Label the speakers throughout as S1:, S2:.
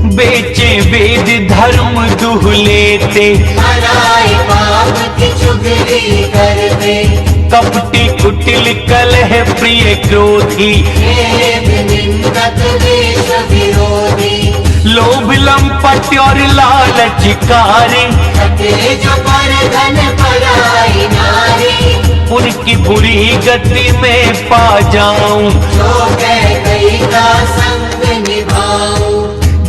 S1: बेचे वेद धर्म दुह लेते,
S2: पराए पाप की चुगली करते,
S1: कपटी कुटिल कलह प्रिय क्रोधी,
S2: भेद निंदक देश विरोधी,
S1: लोभ लंपट और लालचकारी,
S2: कटे जो पर धन पराई नारी,
S1: उनकी बुरी गति में पा जाऊं,
S2: जो कह गई का संग निभाऊं,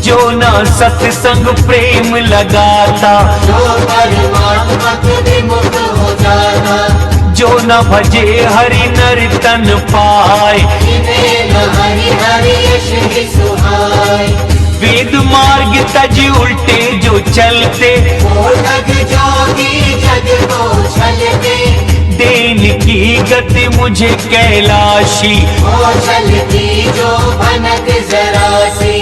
S1: जो ना सत्संग प्रेम लगाता,
S2: जो परमात्मा के विमुख हो जाता,
S1: जो न भजे हरि नर तन पाए,
S2: इन्हें न हरि हरि यश ही सुहाए,
S1: वेद मार्ग तज उल्टे जो चलते,
S2: वो ठग जोगी जग को छलते,
S1: देन की गति मुझे कैलाशी,
S2: वो चलती जो भनक जरा सी,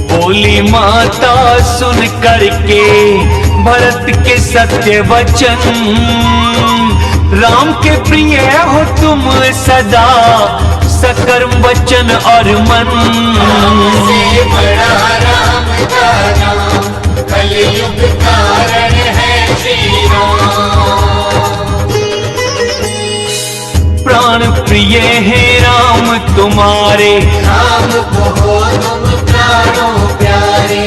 S1: बोली माता सुन करके भरत के सत्य वचन, राम के प्रिय हो तुम सदा, सकर्म वचन और मन।
S2: से बड़ा राम का नाम, कलयुग कारण है श्री राम,
S1: प्राण प्रिय है राम तुम्हारे,
S2: राम को हो तुम प्राणों प्यारे,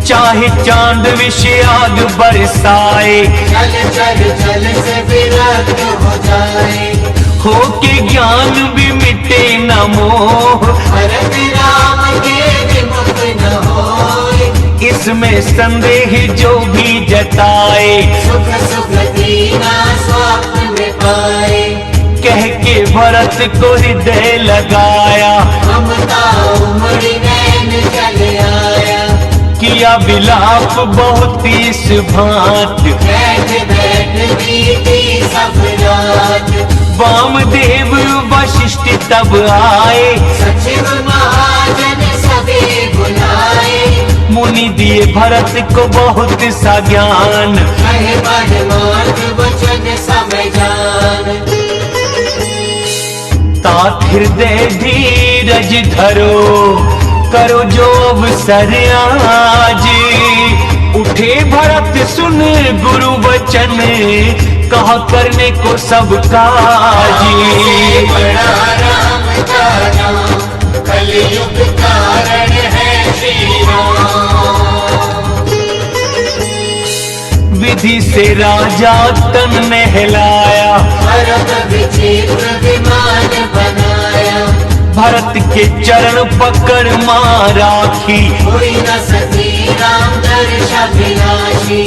S1: चाहे चांद विष आग बरसाए,
S2: चल चल चल से विरक्त हो जाए,
S1: हो के ज्ञान भी मिटे न मोह,
S2: भरत राम के विमुख न होए,
S1: इसमें संदेह जो भी जताए,
S2: सुख सुख दीना स्वप्न में पाए,
S1: कह के भरत को हृदय लगाया,
S2: ममता उमड़ी नैन चल आया,
S1: किया विलाप बहुत इस भांत,
S2: बैठ बैठ बीती सब रात,
S1: वामदेव वशिष्ठ तब आए,
S2: सचिव महाजन सभी बुलाए,
S1: मुनि दिए भरत को बहुत सा ज्ञान,
S2: कहे बढ़ मार्ग वचन समय जान,
S1: तात हृदय धीरज धरो, करो जो अवसर आज, उठे भरत सुन गुरु वचन, कहा करने को सब काज।
S2: बड़ा राम का नाम, कलयुग कारण है श्री राम,
S1: विधि से राजा तन में हिलाया,
S2: भरत विचित्र विमान बनाया,
S1: भरत के चरण पकड़ मां राखी,
S2: हुई न सकी राम दर्शाभिलाषी,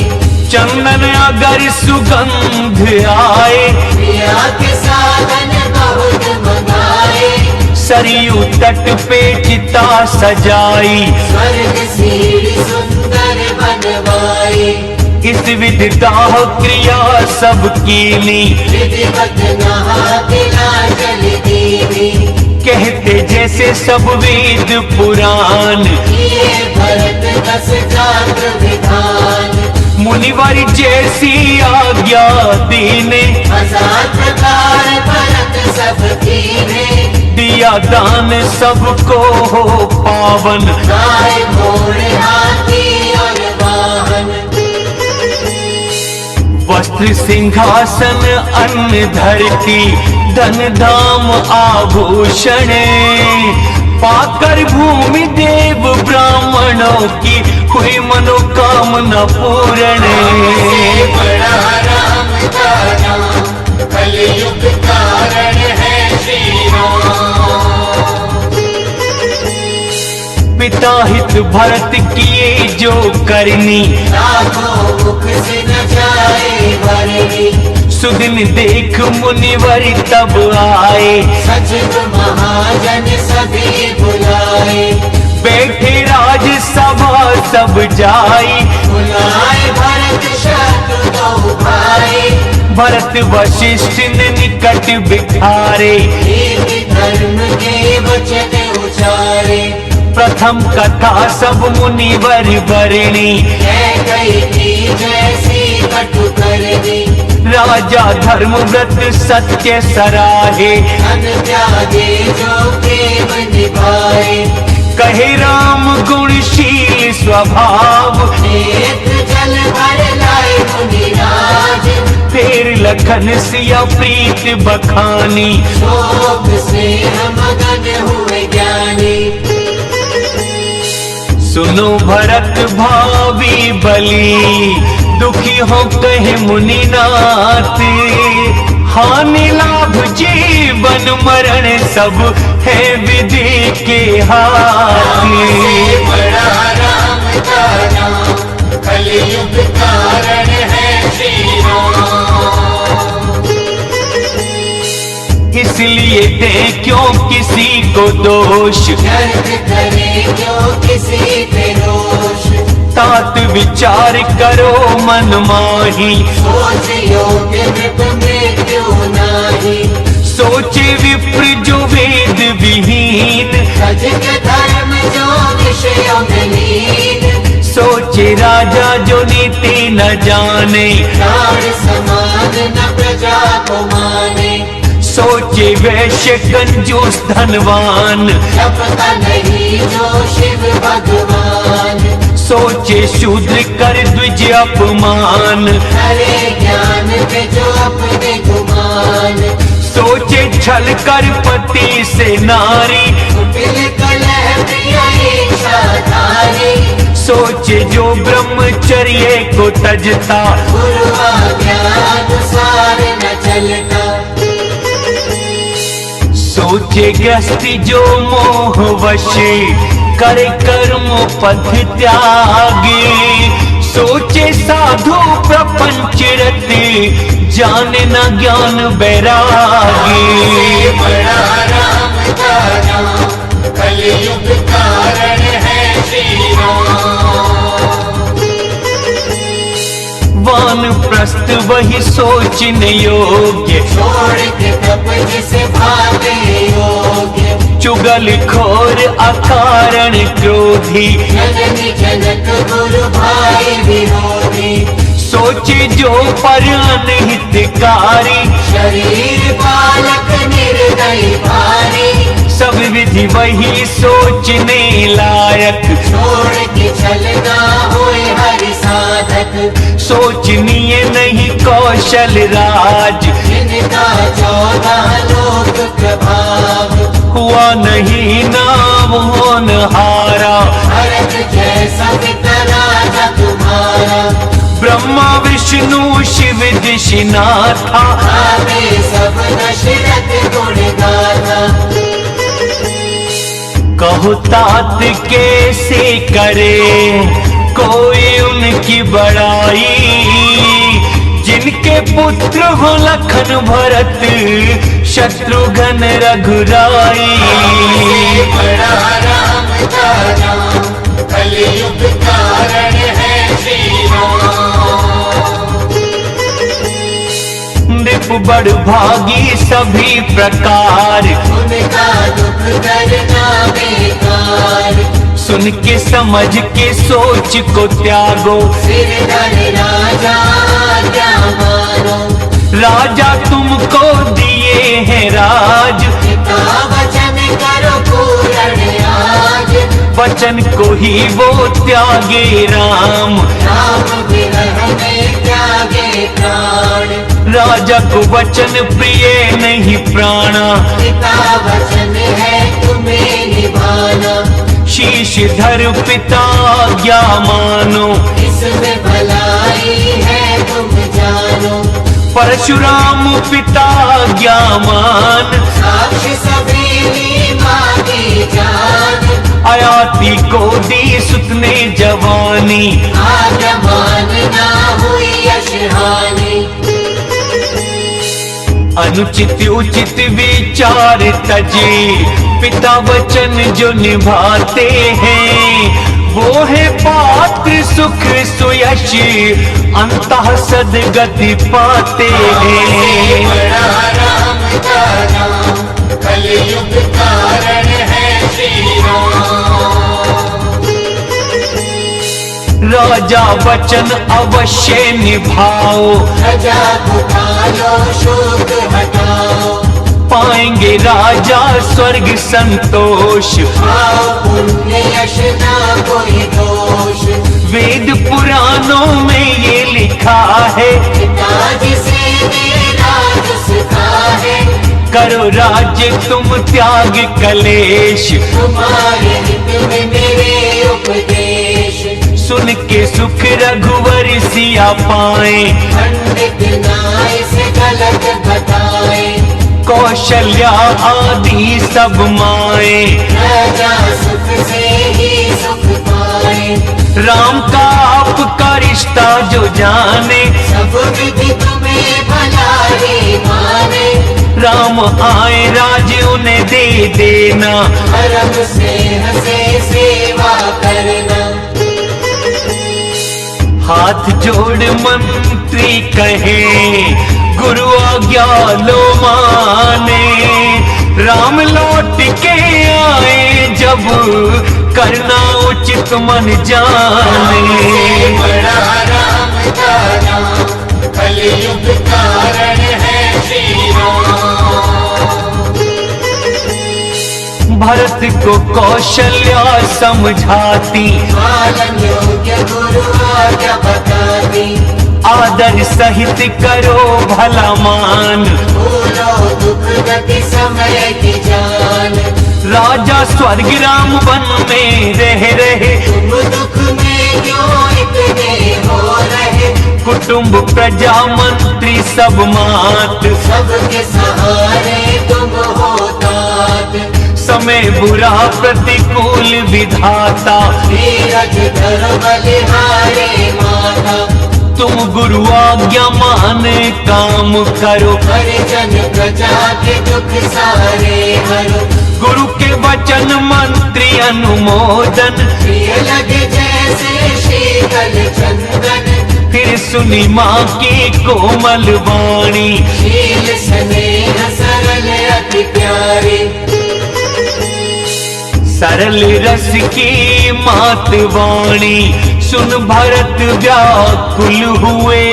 S1: चंदन अगर सुगंध आए,
S2: प्रिया के साधन बहुत मंगाए,
S1: सरयू तट पे चिता सजाई,
S2: स्वर्ग सीढ़ी सुंदर बनवाए,
S1: इस विधि दाह क्रिया सब कीनी,
S2: विधिवत नहा तिलांजल दीनी,
S1: कहते जैसे सब वेद पुराण,
S2: किए भरत दस गात्र विधान,
S1: मुनिवर जैसी आज्ञा दीने,
S2: हजार प्रकार भरत सब कीने,
S1: दिया दान सबको हो पावन,
S2: गाय घोड़े हाथी और वाहन,
S1: वस्त्र सिंहासन अन्न धरती, धन धाम आभूषण, पाकर भूमि देव ब्राह्मणों की हुई मनोकामना पूर्ण।
S2: से बड़ा राम का नाम, कलयुग कारण है श्री राम,
S1: पिता हित भरत किए जो करनी,
S2: लाखों मुख से न जाए वरनी,
S1: सुदिन देख मुनिवर तब आए,
S2: सचिव महाजन सभी बुलाए,
S1: बैठे राज सभा सब जाई,
S2: बुलाए भरत शत्रु दो भाई,
S1: भरत वशिष्ठ ने निकट बिठारे,
S2: नीति धर्म के वचन उचारे,
S1: प्रथम कथा सब मुनिवर बरणी,
S2: कह गई थी जैसी कटु करनी,
S1: राजा धर्म व्रत सत्य सराहे,
S2: धन त्यागे जो प्रेम निभाए,
S1: कहे राम गुणशील स्वभाव,
S2: नेत्र जल भर लाए मुनिराज,
S1: फिर लखन सिया प्रीत बखानी,
S2: शोक से मगन हुए ज्ञानी।
S1: सुनो भरत भावी बली, दुखी हो कहे मुनिनाथ, हानि लाभ जीवन मरण सब है विधि के हाथ।
S2: बड़ा राम का नाम, कलयुग कारण है श्री राम।
S1: इसलिए दे क्यों किसी को दोष,
S2: नर्क करे क्यों किसी पे रोष,
S1: तात विचार करो मन माही,
S2: सोच योग्य नृप में क्यों नाही।
S1: सोचे विप्र जो वेद विहीन,
S2: सज के धर्म जो विषयों में लीन,
S1: सोचे राजा जो नीति न जाने,
S2: प्राण समान न प्रजा को माने।
S1: सोचे वैश्य कंजूस धनवान,
S2: जपता नहीं जो शिव भगवान,
S1: सोचे शूद्र कर द्विज अपमान,
S2: करे ज्ञान पे जो अपने गुमान।
S1: सोचे छल कर पति से नारी,
S2: कुटिल कलह प्रिय इच्छाधारी,
S1: सोचे जो ब्रह्मचर्य को तजता,
S2: गुरु आज्ञानुसार न चलता।
S1: सोचे गृहस्थी जो मोह वशे, करे कर्म पथ त्यागे, सोचे साधु प्रपंच रति, जाने न ज्ञान बैरागी।
S2: बड़ा राम का नाम, कलयुग कारण है श्री राम।
S1: वानप्रस्थ वही सोचने योग्य,
S2: छोड़ के तप जिसे भागे योग्य,
S1: चुगल खोर अकारण क्रोधी,
S2: जननी जनक गुरु भाई विरोधी।
S1: सोचे जो पर अनहितकारी,
S2: शरीर बालक निर्दयी भारी,
S1: सब विधि वही सोचने लायक,
S2: छोड़ के चलना होए हरि साधक।
S1: सोचनीय नहीं कौशल राज,
S2: जिनका 14 लोक प्रभाव,
S1: हुआ नहीं नाम होनहारा,
S2: भरत जैसा पिता राजा तुम्हारा।
S1: ब्रह्मा विष्णु शिव दिशनाथा,
S2: आगे सब दशरथ गुण गाथा।
S1: कहो तात कैसे करे कोई उनकी बड़ाई, जिनके पुत्र हो लखन भरत शत्रुघ्न रघुराई।
S2: बड़ा राम का नाम, कलयुग कारण है श्री राम।
S1: नृप बड़ भागी सभी प्रकार,
S2: उनका दुख करना बेकार।
S1: सुन के समझ के सोच को त्यागो,
S2: सिर धर राजा आज्ञा मानो।
S1: राजा तुमको दिए हैं राज,
S2: पिता वचन करो पूर्ण आज।
S1: वचन को ही वो त्यागे राम,
S2: राम विरह में त्यागे प्राण।
S1: राजा को वचन प्रिय नहीं प्राणा,
S2: पिता वचन है तुम्हें निभाना।
S1: शीश धर पिता आज्ञा मानो,
S2: इसमें भलाई है तुम जानो।
S1: परशुराम पिता आज्ञा मान,
S2: साक्ष सभी मांगी जान।
S1: आयाती को दी सुतने जवानी,
S2: आज्ञा मानना हुई यशहानी।
S1: अनुचित उचित विचार तजे, पिता वचन जो निभाते हैं, वो है पात्र सुख सुयश, अंतः सदगति पाते हैं।
S2: बड़ा राम का नाम, कलयुग कारण है श्री राम।
S1: राजा वचन अवश्य निभाओ,
S2: प्रजा को पालो शोक हटाओ।
S1: पाएंगे राजा स्वर्ग संतोष।
S2: आओ पुण्य यश ना कोई दोष,
S1: वेद पुराणों में ये लिखा है,
S2: पिताजी से मेरा जो सीखा है,
S1: करो राज्य तुम त्याग कलेश।
S2: तुम्हारे हित में मेरे उपदेश,
S1: सुन के सुख रघुवर सिया पाए,
S2: पंडित नाय से गलत बताए,
S1: कौशल्या आदि सब माए,
S2: प्रजा सुख से ही सुख पाए।
S1: राम का आपका रिश्ता जो जाने,
S2: सब विधि तुम्हें भला ही माने,
S1: राम आए राज उन्हें दे देना,
S2: धर्म से हंसे सेवा करना।
S1: हाथ जोड़ मंत्री कहे, गुरु आज्ञा लो माने, राम लौट के आए जब करना उचित मन जाने।
S2: बड़ा राम का नाम कलयुग कारण है श्री राम।
S1: भरत को कौशल्या समझाती,
S2: पालन योग्य गुरु आज्ञा बताती,
S1: आदर सहित करो भला मान,
S2: भूलो दुख गति समय की जान।
S1: राजा स्वर्ग राम वन में रह रहे,
S2: तुम दुख में क्यों इतने हो रहे,
S1: कुटुंब प्रजा मंत्री सब मात,
S2: सबके सहारे तुम हो तात।
S1: समय बुरा प्रतिकूल विधाता,
S2: धीरज धर बलिहारे माता,
S1: तुम गुरु आज्ञा मान काम करो,
S2: परिजन प्रजा के दुख सारे हरो।
S1: गुरु के वचन मंत्री अनुमोदन,
S2: प्रिय लगे जैसे शीतल चंदन,
S1: फिर सुनी माँ की कोमल वाणी,
S2: शील स्नेह सरल अति प्यारे।
S1: सरल रस की मात वाणी, सुन भरत व्याकुल हुए,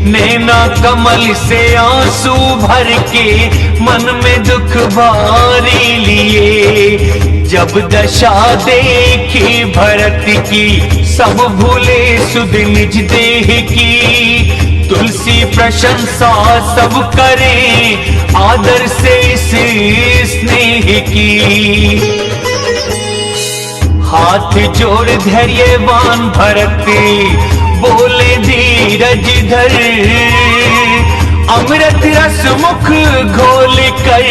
S1: नैना कमल से आंसू भर के मन में दुख भारी लिए। जब दशा देखी भरत की, सब भूले सुध निज देह की, तुलसी प्रशंसा सब करें आदर से इस स्नेह की। हाथ जोड़ धैर्यवान भरत बोले धीरज धर, अमृत रस मुख घोल कर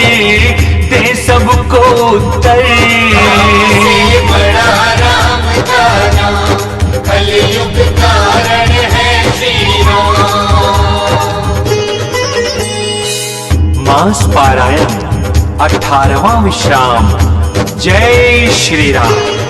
S1: दे सबको उत्तर।
S2: बड़ा राम का नाम कलयुग कारण है श्री राम।
S1: मास पारायण 18वां विश्राम। जय श्री राम।